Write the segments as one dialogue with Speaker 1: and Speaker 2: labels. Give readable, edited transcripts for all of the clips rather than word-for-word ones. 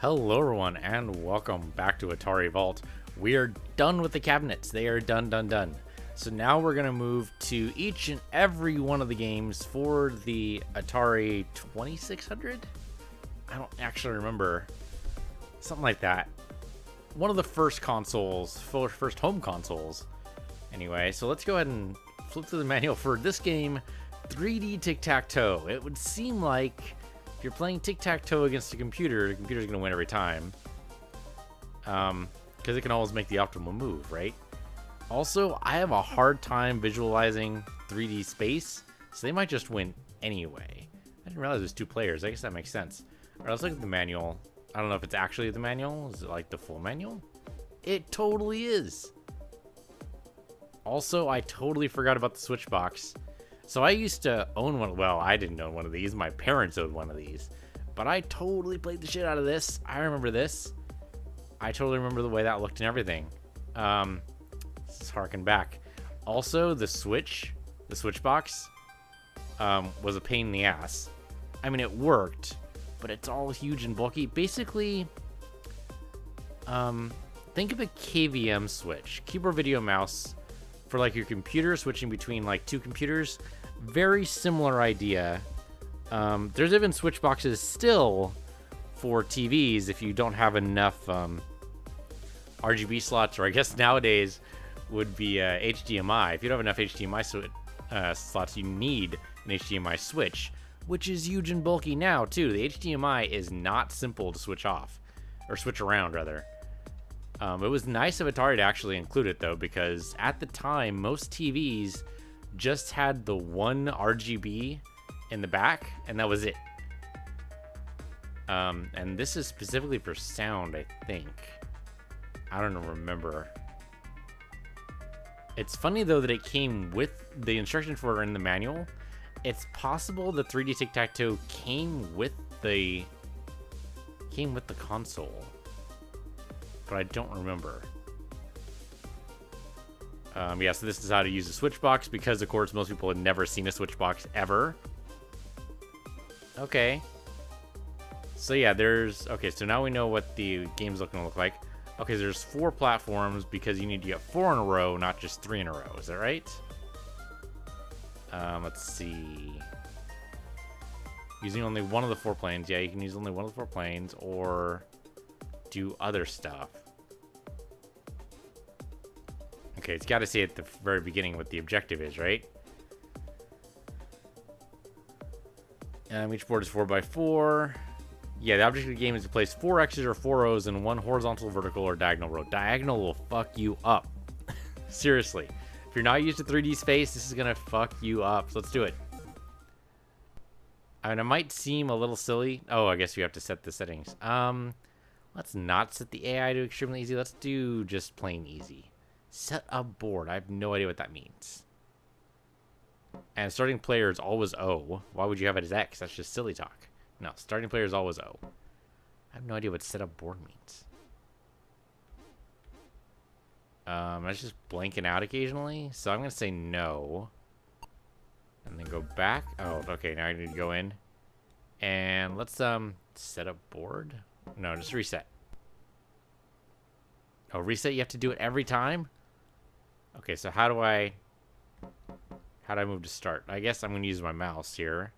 Speaker 1: Hello everyone and welcome back to Atari Vault. We are done with the cabinets. They are done. So now we're going to move to each and every one of the games for the Atari 2600? I don't actually remember. Something like that. One of the first consoles, first home consoles. Anyway, so let's go ahead and flip through the manual for this game, 3D Tic-Tac-Toe. It would seem like if you're playing tic-tac-toe against a computer, the computer's going to win every time. Because it can always make the optimal move, right? Also, I have a hard time visualizing 3D space, so they might just win anyway. I didn't realize it was 2 players. I guess that makes sense. Alright, let's look at the manual. I don't know if it's actually the manual. Is it like the full manual? It totally is. Also, I totally forgot about the switch box. So I used to own one. Well, I didn't own one of these. My parents owned one of these. But I totally played the shit out of this. I remember this. I totally remember the way that looked and everything. Let's harken back. Also, the switch box, was a pain in the ass. I mean, it worked, but it's all huge and bulky. Basically, think of a KVM switch, keyboard, video, mouse, for like your computer, switching between like 2 computers. Very similar idea. There's even switch boxes still for TVs if you don't have enough RGB slots, or I guess nowadays would be HDMI. If you don't have enough HDMI slots, you need an HDMI switch, which is huge and bulky now too. The HDMI is not simple to switch off, or switch around rather. It was nice of Atari to actually include it though, because at the time most TVs just had the one RGB in the back, and that was it. And this is specifically for sound, I think. I don't remember. It's funny though that it came with the instructions for it in the manual. It's possible the 3D Tic-Tac-Toe came with the console, but I don't remember. Yeah, so this is how to use a switch box, because of course most people had never seen a switch box ever. Okay. So yeah, okay, so now we know what the game's looking to look like. Okay, so there's 4 platforms because you need to get 4 in a row, not just 3 in a row. Is that right? Let's see. Using only one of the 4 planes. Yeah, you can use only one of the 4 planes, or do other stuff. Okay, it's got to say at the very beginning what the objective is, right? Each board is 4x4. Yeah, the object of the game is to place 4 X's or 4 O's in one horizontal, vertical, or diagonal row. Diagonal will fuck you up. Seriously. If you're not used to 3D space, this is going to fuck you up. So let's do it. I mean, it might seem a little silly. Oh, I guess you have to set the settings. Let's not set the AI to extremely easy. Let's do just plain easy. Set a board. I have no idea what that means. And starting player is always O. Why would you have it as X? That's just silly talk. No, starting player is always O. I have no idea what set up board means. It's just blanking out occasionally. So I'm going to say no. And then go back. Oh, okay. Now I need to go in. And let's set up board. No, just reset. Oh, reset, you have to do it every time? Okay, so how do I move to start? I guess I'm going to use my mouse here.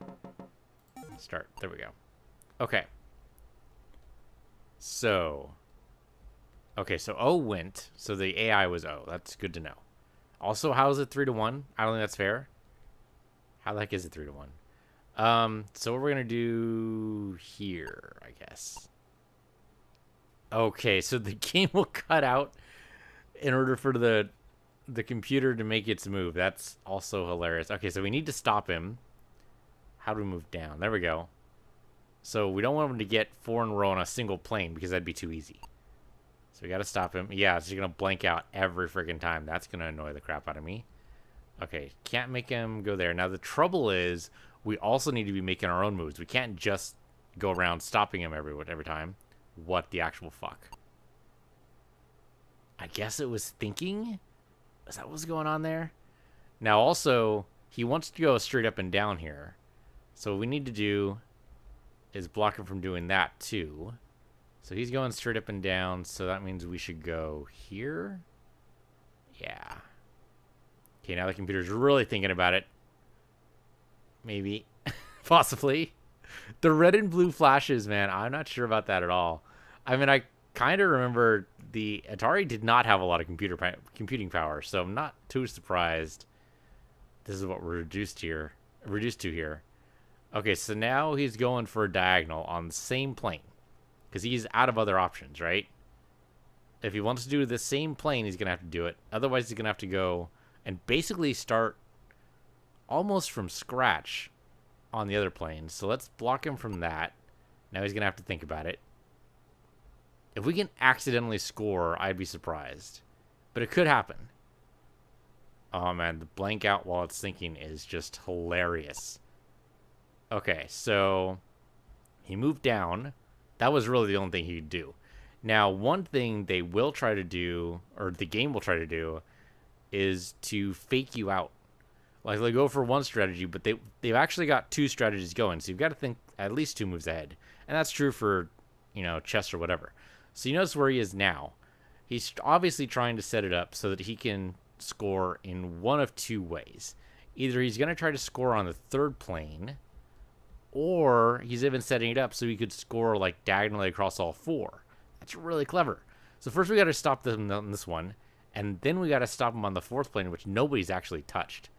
Speaker 1: Start. There we go. Okay. So. Okay, so O went. So the AI was O. That's good to know. Also, how is it 3-1? I don't think that's fair. How the heck is it 3-1? So what we're going to do here, I guess. Okay, so the game will cut out in order for the computer to make its move. That's also hilarious. Okay, so we need to stop him. How do we move down? There we go. So we don't want him to get 4 in a row on a single plane, because that'd be too easy. So we got to stop him. Yeah, so you're going to blank out every freaking time. That's going to annoy the crap out of me. Okay, can't make him go there. Now the trouble is, we also need to be making our own moves. We can't just go around stopping him every time. What the actual fuck? I guess it was thinking? Is that what's going on there? Now also, he wants to go straight up and down here. So what we need to do is block him from doing that too. So he's going straight up and down, so that means we should go here. Yeah. Okay, now the computer's really thinking about it. Maybe. Possibly. The red and blue flashes, man, I'm not sure about that at all. I mean, I kind of remember the Atari did not have a lot of computing power, so I'm not too surprised this is what we're reduced to here. Okay, so now he's going for a diagonal on the same plane because he's out of other options, right? If he wants to do the same plane, he's going to have to do it. Otherwise, he's going to have to go and basically start almost from scratch on the other plane. So let's block him from that. Now he's going to have to think about it. If we can accidentally score, I'd be surprised. But it could happen. Oh, man, the blank out while it's thinking is just hilarious. Okay, so he moved down. That was really the only thing he could do. Now, one thing they will try to do, or the game will try to do, is to fake you out. Like, they'll go for one strategy, but they've actually got two strategies going, so you've got to think at least 2 moves ahead. And that's true for, chess or whatever. So you notice where he is now. He's obviously trying to set it up so that he can score in one of 2 ways. Either he's going to try to score on the 3rd plane, or he's even setting it up so he could score, like, diagonally across all 4. That's really clever. So first we got to stop them on this one, and then we got to stop him on the 4th plane, which nobody's actually touched.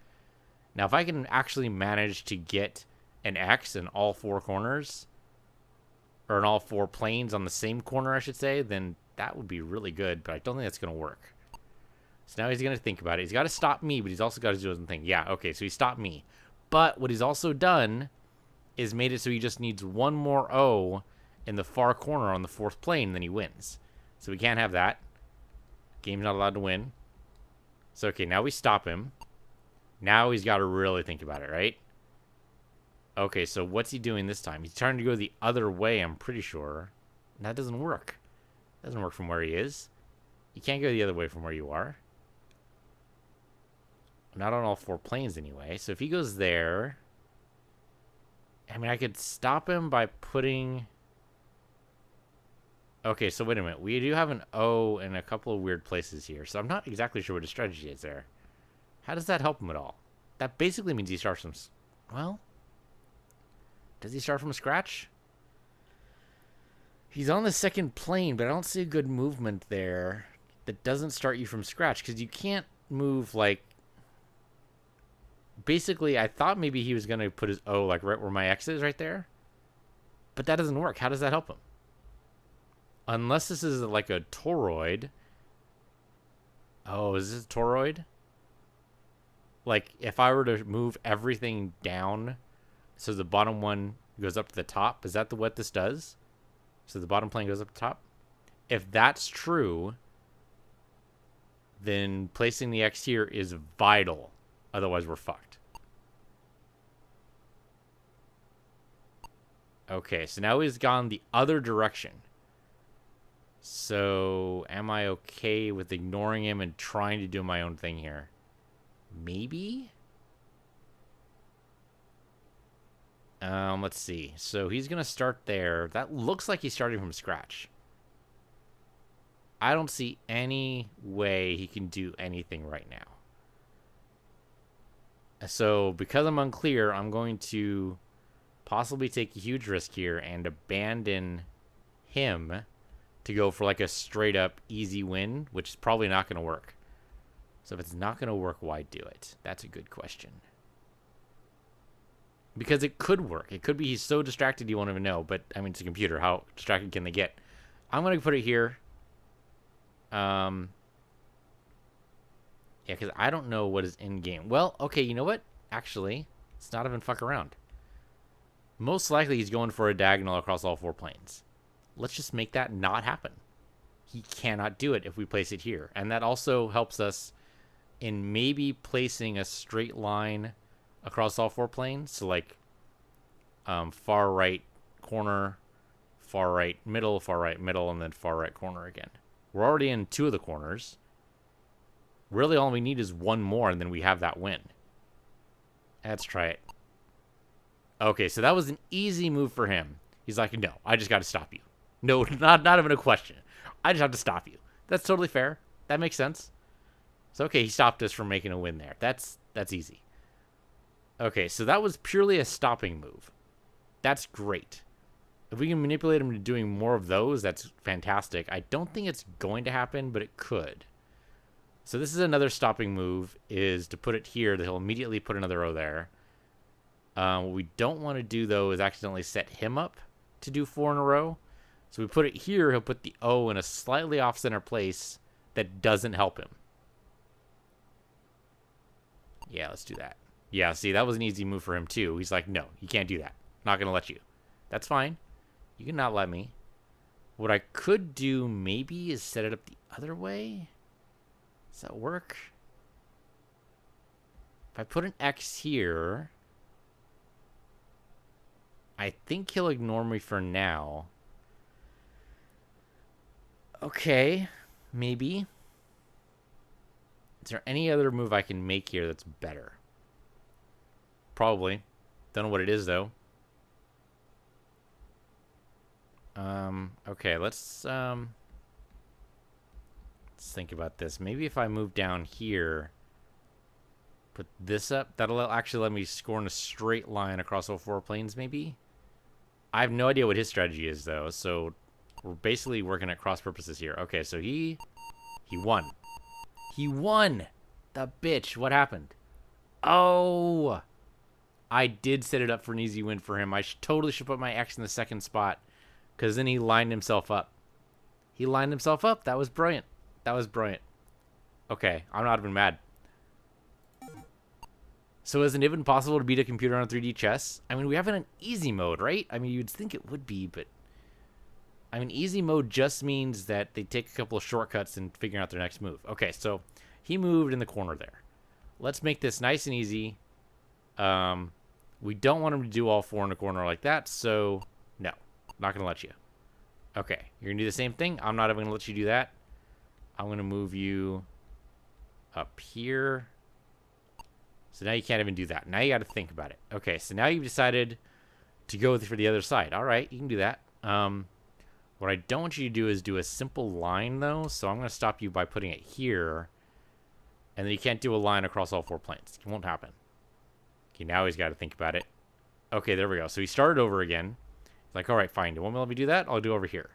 Speaker 1: Now, if I can actually manage to get an X in all 4 corners, or in all 4 planes on the same corner, I should say, then that would be really good, but I don't think that's going to work. So now he's going to think about it. He's got to stop me, but he's also got to do his own thing. Yeah, okay, so he stopped me. But what he's also done is made it so he just needs one more O in the far corner on the 4th plane, and then he wins. So we can't have that. Game's not allowed to win. So, okay, now we stop him. Now he's got to really think about it, right? Okay, so what's he doing this time? He's trying to go the other way, I'm pretty sure. And that doesn't work. It doesn't work from where he is. You can't go the other way from where you are. Not on all 4 planes anyway. So if he goes there... I mean, I could stop him by putting... Okay, so wait a minute. We do have an O in a couple of weird places here. So I'm not exactly sure what his strategy is there. How does that help him at all? That basically means he starts from... Well... Does he start from scratch? He's on the 2nd plane, but I don't see a good movement there that doesn't start you from scratch, because you can't move, like... Basically, I thought maybe he was going to put his O, like, right where my X is, right there. But that doesn't work. How does that help him? Unless this is, like, a toroid. Oh, is this a toroid? Like, if I were to move everything down... So the bottom one goes up to the top. Is that what this does? So the bottom plane goes up to the top? If that's true, then placing the X here is vital. Otherwise, we're fucked. Okay, so now he's gone the other direction. So am I okay with ignoring him and trying to do my own thing here? Maybe? Let's see. So he's going to start there. That looks like he's starting from scratch. I don't see any way he can do anything right now. So because I'm unclear, I'm going to possibly take a huge risk here and abandon him to go for like a straight up easy win, which is probably not going to work. So if it's not going to work, why do it? That's a good question. Because it could work. It could be he's so distracted you won't even know. But, I mean, it's a computer. How distracted can they get? I'm going to put it here. Yeah, because I don't know what is in-game. Well, okay, you know what? Actually, let's not even fuck around. Most likely he's going for a diagonal across all 4 planes. Let's just make that not happen. He cannot do it if we place it here. And that also helps us in maybe placing a straight line across all 4 planes. So like far right corner, far right middle, and then far right corner again. We're already in 2 of the corners. Really all we need is 1 more and then we have that win. Let's try it. Okay, so that was an easy move for him. He's like, no, I just got to stop you. No, not even a question. I just have to stop you. That's totally fair. That makes sense. So, okay, he stopped us from making a win there. That's easy. Okay, so that was purely a stopping move. That's great. If we can manipulate him to doing more of those, that's fantastic. I don't think it's going to happen, but it could. So this is another stopping move, is to put it here, that he'll immediately put another row there. What we don't want to do, though, is accidentally set him up to do 4 in a row. So we put it here, he'll put the O in a slightly off-center place that doesn't help him. Yeah, let's do that. Yeah, see, that was an easy move for him, too. He's like, no, you can't do that. Not going to let you. That's fine. You can not let me. What I could do, maybe, is set it up the other way. Does that work? If I put an X here, I think he'll ignore me for now. Okay, maybe. Is there any other move I can make here that's better? Probably. Don't know what it is, though. Okay, let's think about this. Maybe if I move down here, put this up, that'll actually let me score in a straight line across all 4 planes, maybe? I have no idea what his strategy is, though, so we're basically working at cross purposes here. Okay, so he won. He won! The bitch, what happened? Oh! I did set it up for an easy win for him. I totally should put my X in the second spot, because then he lined himself up. He lined himself up. That was brilliant. That was brilliant. Okay, I'm not even mad. So is it even possible to beat a computer on 3D chess? I mean, we have it in easy mode, right? I mean, you'd think it would be, but... I mean, easy mode just means that they take a couple of shortcuts and figure out their next move. Okay, so he moved in the corner there. Let's make this nice and easy. We don't want him to do all 4 in the corner like that, so no. Not going to let you. Okay, you're going to do the same thing. I'm not even going to let you do that. I'm going to move you up here. So now you can't even do that. Now you got to think about it. Okay, so now you've decided to go for the other side. All right, you can do that. What I don't want you to do is do a simple line, though. So I'm going to stop you by putting it here. And then you can't do a line across all 4 planes. It won't happen. Okay, now he's got to think about it. Okay, there we go. So he started over again. He's like, all right, fine. You want me to let me do that? I'll do over here.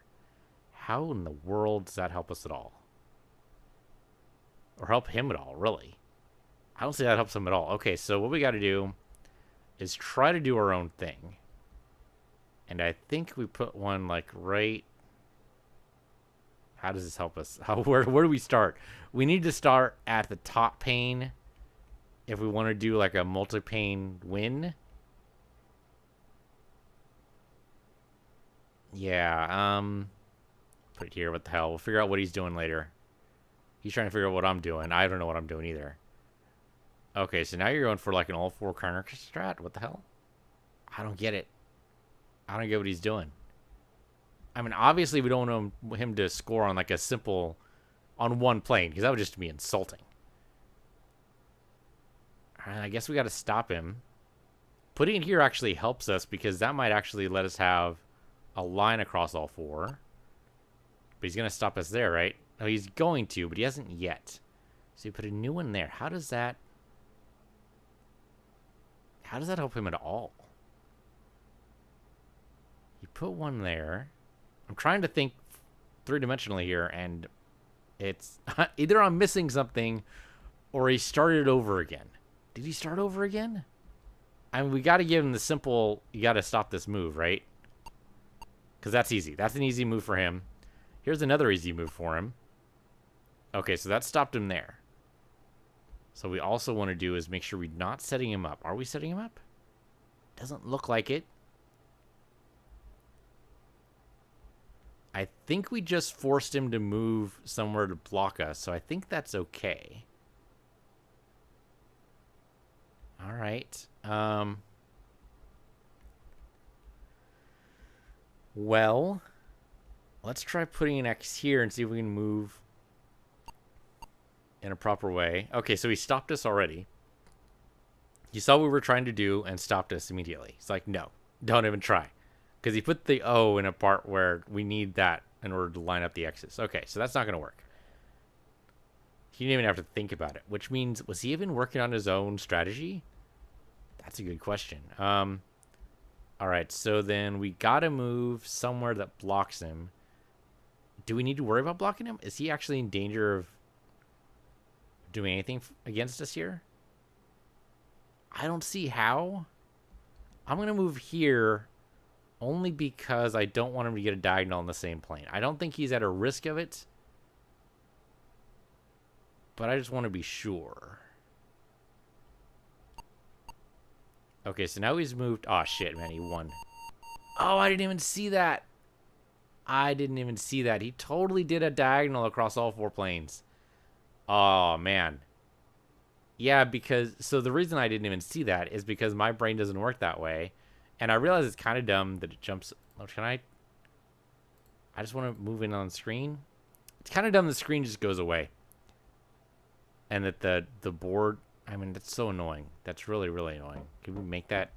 Speaker 1: How in the world does that help us at all? Or help him at all, really? I don't see that helps him at all. Okay, so what we got to do is try to do our own thing. And I think we put one, like, right... How does this help us? Where do we start? We need to start at the top pane if we want to do, like, a multi-pane win. Yeah, put it here. What the hell? We'll figure out what he's doing later. He's trying to figure out what I'm doing. I don't know what I'm doing either. Okay, so now you're going for, like, an all-4 counter strat. What the hell? I don't get it. I don't get what he's doing. I mean, obviously we don't want him to score on, like, a simple... on 1 plane, because that would just be insulting. Alright, I guess we got to stop him. Putting it here actually helps us, because that might actually let us have a line across all 4. But he's going to stop us there, right? No, he's going to, but he hasn't yet. So you put a new one there. How does that help him at all? You put one there. I'm trying to think 3-dimensionally here, and it's either I'm missing something or he started over again. Did he start over again? I mean, we got to give him the simple, you got to stop this move, right? Because that's easy. That's an easy move for him. Here's another easy move for him. Okay, so that stopped him there. So what we also want to do is make sure we're not setting him up. Are we setting him up? Doesn't look like it. I think we just forced him to move somewhere to block us, so I think that's okay. All right. Well, let's try putting an X here and see if we can move in a proper way. Okay, so he stopped us already. He saw what we were trying to do and stopped us immediately. He's like, no, don't even try. Because he put the O in a part where we need that in order to line up the X's. Okay, so that's not going to work. He didn't even have to think about it, which means, was he even working on his own strategy? That's a good question. All right, so then we got to move somewhere that blocks him. Do we need to worry about blocking him? Is he actually in danger of doing anything against us here? I don't see how. I'm going to move here only because I don't want him to get a diagonal on the same plane. I don't think he's at a risk of it, but I just want to be sure. Okay, so now he's moved. Oh, shit, man, he won. Oh, I didn't even see that. I didn't even see that. He totally did a diagonal across all 4 planes. Oh, man. Yeah, because... So the reason I didn't even see that is because my brain doesn't work that way. And I realize it's kind of dumb that it jumps... Oh, can I just want to move in on screen. It's kind of dumb the screen just goes away. And that the board... I mean, that's so annoying. That's really, really annoying. Can we make that...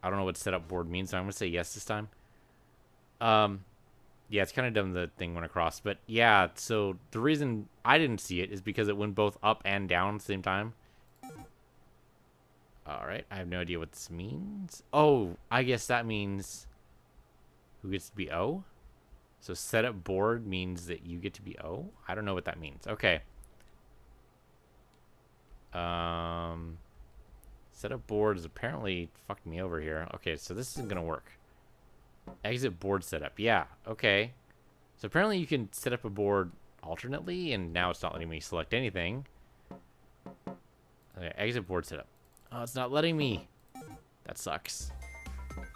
Speaker 1: I don't know what setup board means, so I'm going to say yes this time. Yeah, it's kind of dumb the thing went across. But yeah, so the reason I didn't see it is because it went both up and down at the same time. Alright, I have no idea what this means. Oh, I guess that means who gets to be O? So setup board means that you get to be O? I don't know what that means. Okay. Setup board is apparently fucked me over here. Okay, so this isn't gonna work. Exit board setup. Yeah, okay. So apparently you can set up a board alternately, and now it's not letting me select anything. Okay, exit board setup. Oh, it's not letting me. That sucks.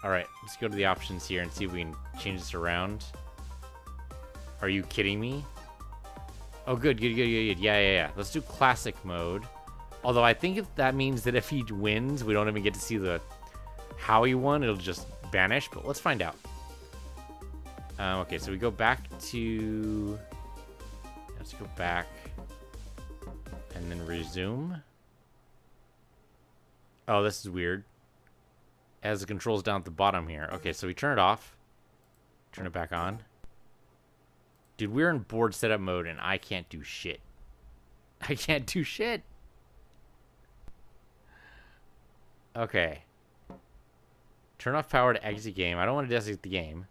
Speaker 1: Alright, let's go to the options here and see if we can change this around. Are you kidding me? Oh, good. Yeah. Let's do classic mode. Although I think if that means that if he wins, we don't even get to see the how he won. It'll just vanish, but let's find out. Okay, so we go back to... Let's go back and then resume. Oh, this is weird. It has the controls down at the bottom here. Okay, so we turn it off. Turn it back on. Dude, we're in board setup mode and I can't do shit. I can't do shit. Okay. Turn off power to exit game. I don't want to exit the game.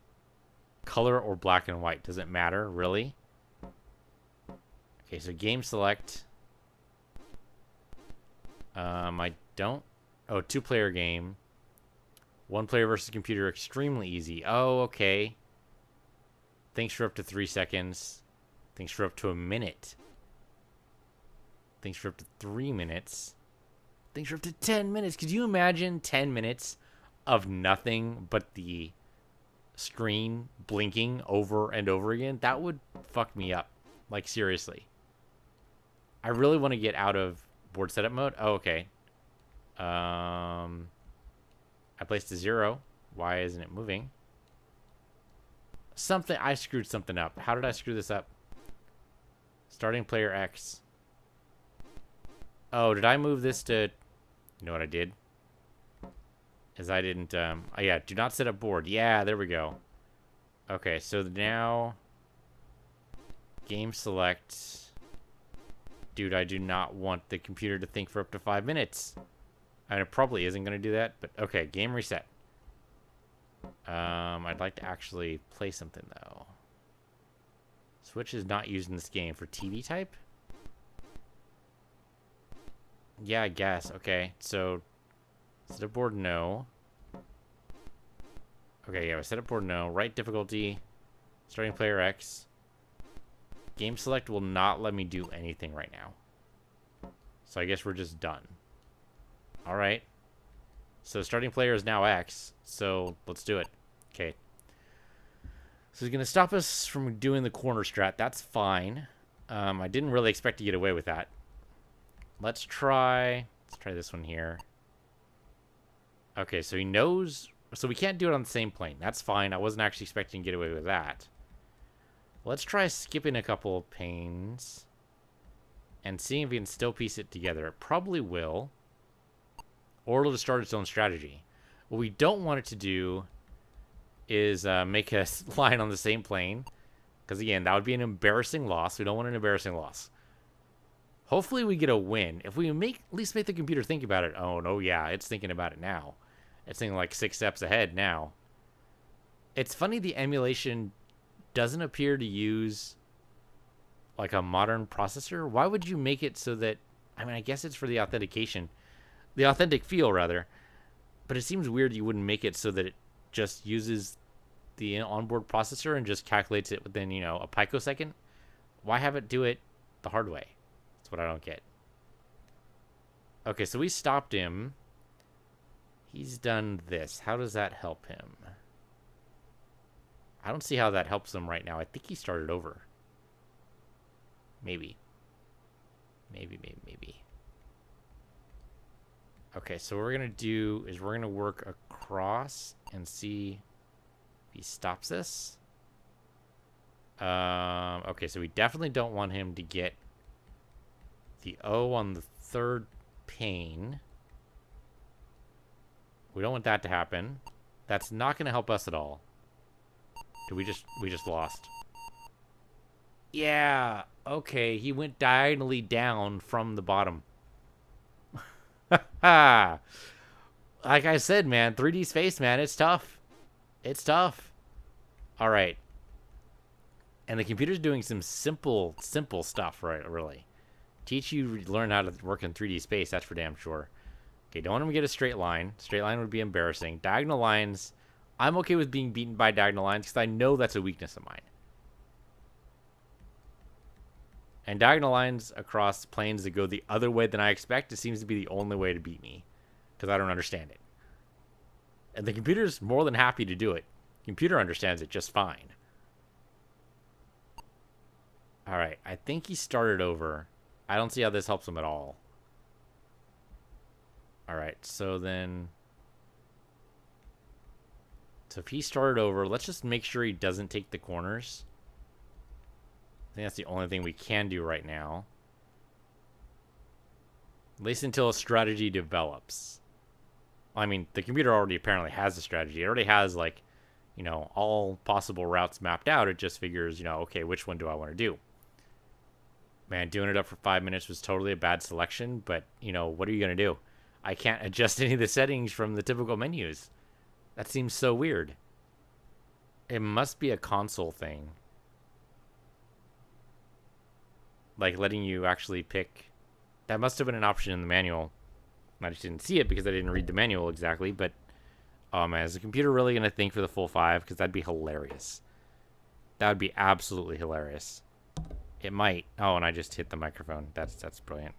Speaker 1: Color or black and white. Doesn't matter, really. Okay, so game select. I don't... Oh, 2-player game. 1 player versus computer, extremely easy. Oh, okay. Thanks for up to 3 seconds. Thanks for up to a minute. Thanks for up to 3 minutes. Thanks for up to 10 minutes. Could you imagine 10 minutes of nothing but the screen blinking over and over again? That would fuck me up. Like, seriously. I really want to get out of board setup mode. Oh, okay. I placed a 0. Why isn't it moving? I screwed something up. How did I screw this up? Starting player X. Oh, did I move this to... You know what I did? Is I didn't... Oh, yeah, do not set up board. Yeah, there we go. Okay, so now... Game select. Dude, I do not want the computer to think for up to 5 minutes. And it probably isn't going to do that, but okay, game reset. I'd like to actually play something, though. Switch is not used in this game for TV type? Yeah, I guess. Okay, so set up board, no. Okay, yeah, set up board, no. Right difficulty, starting player X. Game select will not let me do anything right now. So I guess we're just done. All right. So starting player is now X, so let's do it. Okay. So he's going to stop us from doing the corner strat. That's fine. I didn't really expect to get away with that. Let's try this one here. Okay, so he knows... So we can't do it on the same plane. That's fine. I wasn't actually expecting to get away with that. Let's try skipping a couple of panes and seeing if we can still piece it together. It probably will. Or it'll just start its own strategy. What we don't want it to do is make us line on the same plane. Because, again, that would be an embarrassing loss. We don't want an embarrassing loss. Hopefully we get a win. If we at least make the computer think about it. Oh, no, yeah, it's thinking about it now. It's thinking like 6 steps ahead now. It's funny the emulation doesn't appear to use like a modern processor. Why would you make it so that... I mean, I guess it's for the authentication. The authentic feel, rather. But it seems weird you wouldn't make it so that it just uses the onboard processor and just calculates it within, a picosecond. Why have it do it the hard way? That's what I don't get. Okay, so we stopped him. He's done this. How does that help him? I don't see how that helps him right now. I think he started over. Maybe. Maybe. Okay, so what we're going to do is we're going to work across and see if he stops this. Okay, so we definitely don't want him to get the O on the third pane. We don't want that to happen. That's not going to help us at all. We just lost. Yeah, okay, he went diagonally down from the bottom. Like I said, man, 3D space, man, it's tough. It's tough. All right. And the computer's doing some simple stuff, right? Really. Teach you learn how to work in 3D space, that's for damn sure. Okay, don't want him to get a straight line. Straight line would be embarrassing. Diagonal lines, I'm okay with being beaten by diagonal lines because I know that's a weakness of mine. And diagonal lines across planes that go the other way than I expect, it seems to be the only way to beat me. Because I don't understand it. And the computer's more than happy to do it. The computer understands it just fine. Alright, I think he started over. I don't see how this helps him at all. Alright, so then... So if he started over, let's just make sure he doesn't take the corners. I think that's the only thing we can do right now. At least until a strategy develops. I mean, the computer already apparently has a strategy. It already has, like, all possible routes mapped out. It just figures, okay, which one do I want to do? Man, doing it up for 5 minutes was totally a bad selection, but, what are you going to do? I can't adjust any of the settings from the typical menus. That seems so weird. It must be a console thing. Like, letting you actually pick... That must have been an option in the manual. I just didn't see it because I didn't read the manual exactly, but... Oh, man, is the computer really going to think for the full 5? Because that'd be hilarious. That would be absolutely hilarious. It might. Oh, and I just hit the microphone. That's brilliant.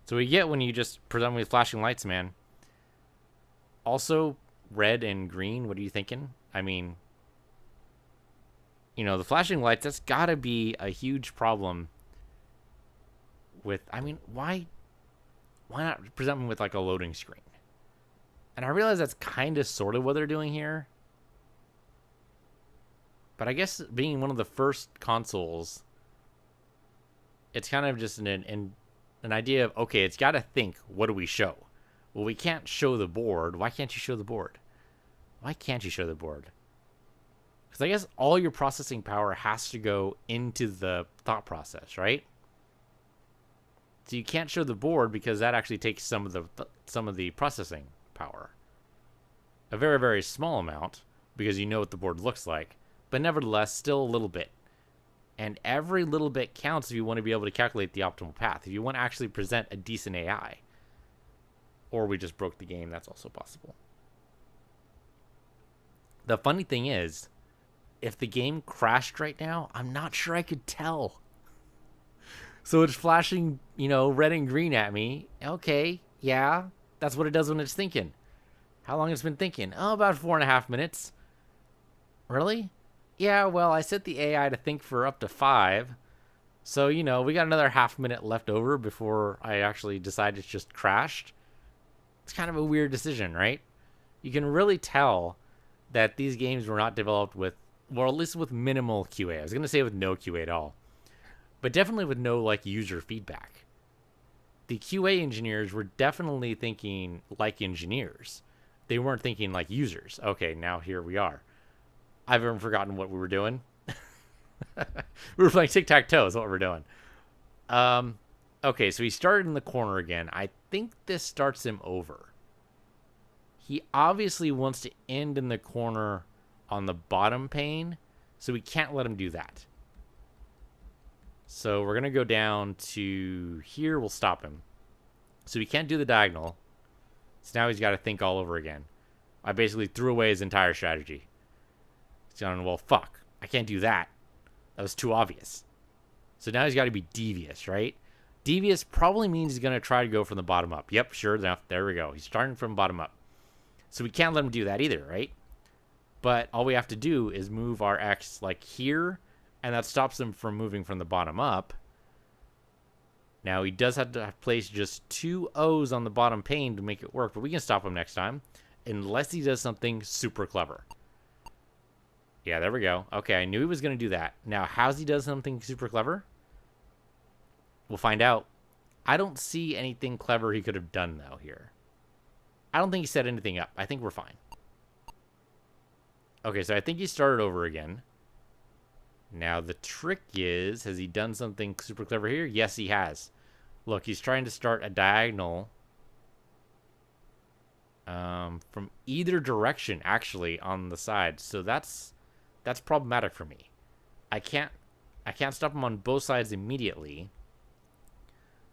Speaker 1: So we get when you just present with flashing lights, man. Also, red and green, what are you thinking? I mean... the flashing lights, that's got to be a huge problem... with, I mean, why not present them with like a loading screen? And I realize that's kind of sort of what they're doing here. But I guess being one of the first consoles, it's kind of just an idea of, okay, it's got to think, what do we show? Well, we can't show the board. Why can't you show the board? Why can't you show the board? Because I guess all your processing power has to go into the thought process, right? So you can't show the board because that actually takes some of the processing power. A very, very small amount because you know what the board looks like, but nevertheless, still a little bit. And every little bit counts if you want to be able to calculate the optimal path. If you want to actually present a decent AI. Or we just broke the game, that's also possible. The funny thing is, if the game crashed right now, I'm not sure I could tell. So it's flashing, red and green at me. Okay, yeah, that's what it does when it's thinking. How long has it been thinking? Oh, about 4.5 minutes. Really? Yeah, well, I set the AI to think for up to 5. So, we got another half minute left over before I actually decide it's just crashed. It's kind of a weird decision, right? You can really tell that these games were not developed with, well, at least with minimal QA. I was going to say with no QA at all. But definitely with no, user feedback. The QA engineers were definitely thinking like engineers. They weren't thinking like users. Okay, now here we are. I've even forgotten what we were doing. We were playing tic-tac-toe is what we're doing. Okay, so he started in the corner again. I think this starts him over. He obviously wants to end in the corner on the bottom pane, so we can't let him do that. So we're going to go down to here. We'll stop him. So he can't do the diagonal. So now he's got to think all over again. I basically threw away his entire strategy. He's going, well, fuck. I can't do that. That was too obvious. So now he's got to be devious, right? Devious probably means he's going to try to go from the bottom up. Yep, sure enough. There we go. He's starting from bottom up. So we can't let him do that either, right? But all we have to do is move our X like here, and that stops him from moving from the bottom up. Now, he does have to place just 2 O's on the bottom pane to make it work, but we can stop him next time, unless he does something super clever. Yeah, there we go. Okay, I knew he was going to do that. Now, how's he does something super clever? We'll find out. I don't see anything clever he could have done, though, here. I don't think he set anything up. I think we're fine. Okay, so I think he started over again. Now, the trick is, has he done something super clever here? Yes, he has. Look, he's trying to start a diagonal from either direction, actually, on the side. So that's problematic for me. I can't stop him on both sides immediately.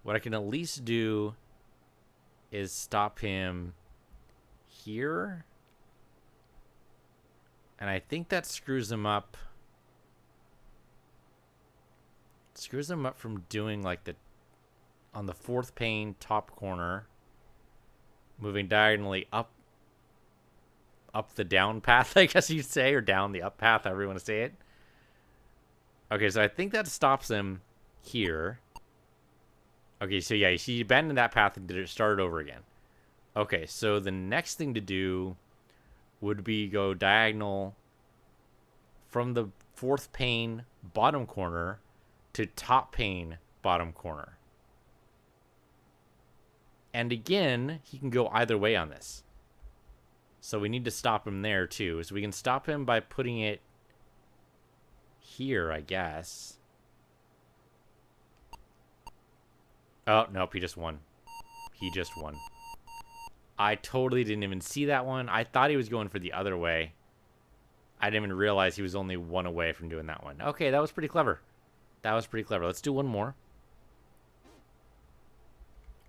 Speaker 1: What I can at least do is stop him here. And I think that screws him up. Screws him up from doing like the on the 4th pane top corner, moving diagonally up the down path, I guess you'd say, or down the up path, however you want to say it. Okay, so I think that stops him here. Okay, so yeah, he abandoned that path and did it started over again. Okay, so the next thing to do would be go diagonal from the 4th pane bottom corner to top pane bottom corner. And again, he can go either way on this. So we need to stop him there too. So we can stop him by putting it here, I guess. Oh, nope, he just won. He just won. I totally didn't even see that one. I thought he was going for the other way. I didn't even realize he was only 1 away from doing that one. Okay, that was pretty clever. That was pretty clever. Let's do one more.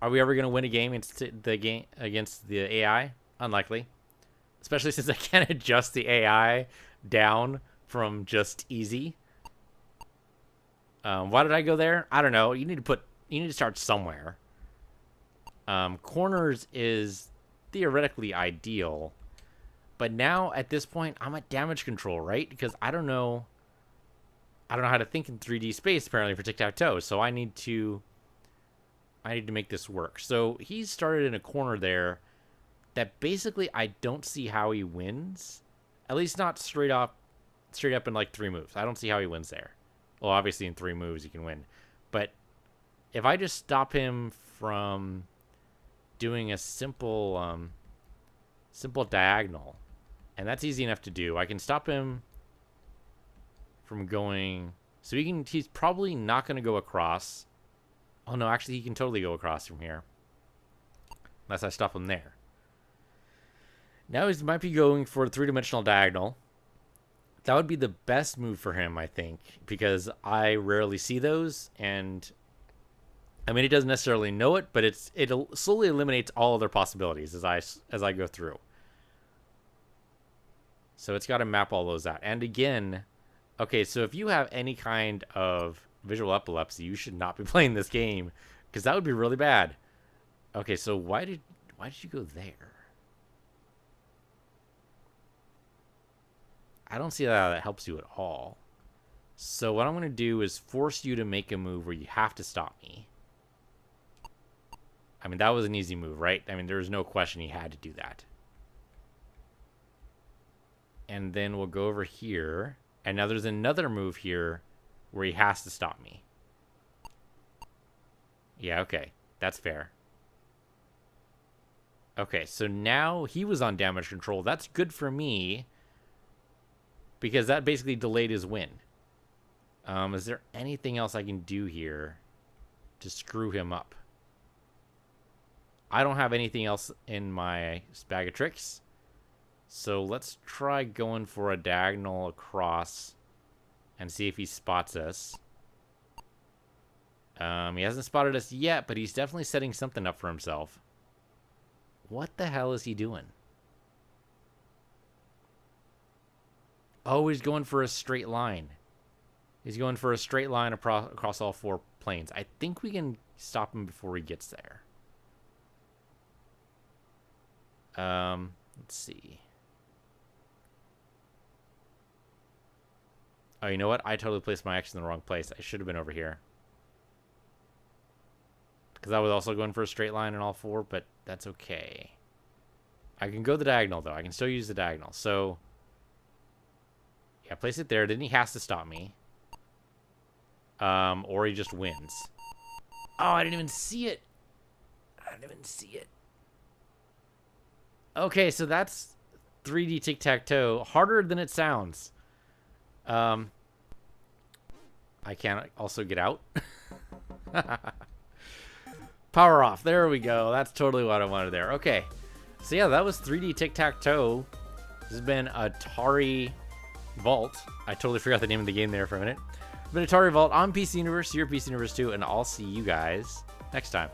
Speaker 1: Are we ever going to win a game against the AI? Unlikely. Especially since I can't adjust the AI down from just easy. Why did I go there? I don't know. You need to start somewhere. Corners is theoretically ideal, but now at this point I'm at damage control, right? Because I don't know how to think in 3D space apparently for tic-tac-toe, so I need to make this work. So he started in a corner there that basically I don't see how he wins, at least not straight up in like 3 moves. I don't see how he wins there. Well, obviously in 3 moves he can win, but if I just stop him from doing a simple diagonal, and that's easy enough to do. I can stop him from going, so he's probably not going to go across. Oh no, actually he can totally go across from here. Unless I stop him there. Now he might be going for a 3-dimensional diagonal. That would be the best move for him, I think, because I rarely see those, and I mean, he doesn't necessarily know it, but it slowly eliminates all other possibilities as I go through. So it's got to map all those out. And again, okay, so if you have any kind of visual epilepsy, you should not be playing this game, because that would be really bad. Okay, so why did you go there? I don't see how that helps you at all. So what I'm going to do is force you to make a move where you have to stop me. I mean, that was an easy move, right? I mean, there was no question he had to do that. And then we'll go over here. And now there's another move here where he has to stop me. Yeah, okay. That's fair. Okay, so now he was on damage control. That's good for me, because that basically delayed his win. Is there anything else I can do here to screw him up? I don't have anything else in my bag of tricks. So let's try going for a diagonal across and see if he spots us. He hasn't spotted us yet, but he's definitely setting something up for himself. What the hell is he doing? Oh, he's going for a straight line. He's going for a straight line across all 4 planes. I think we can stop him before he gets there. Let's see. Oh, you know what? I totally placed my X in the wrong place. I should have been over here. Because I was also going for a straight line in all 4, but that's okay. I can go the diagonal, though. I can still use the diagonal. So, yeah, place it there. Then he has to stop me. Or he just wins. Oh, I didn't even see it. I didn't even see it. Okay, so that's 3D Tic-Tac-Toe. Harder than it sounds. I can't also get out. Power off. There we go. That's totally what I wanted there. Okay. So yeah, that was 3D Tic-Tac-Toe. This has been Atari Vault. I totally forgot the name of the game there for a minute. It's been Atari Vault on PC Universe, your PC Universe 2, and I'll see you guys next time.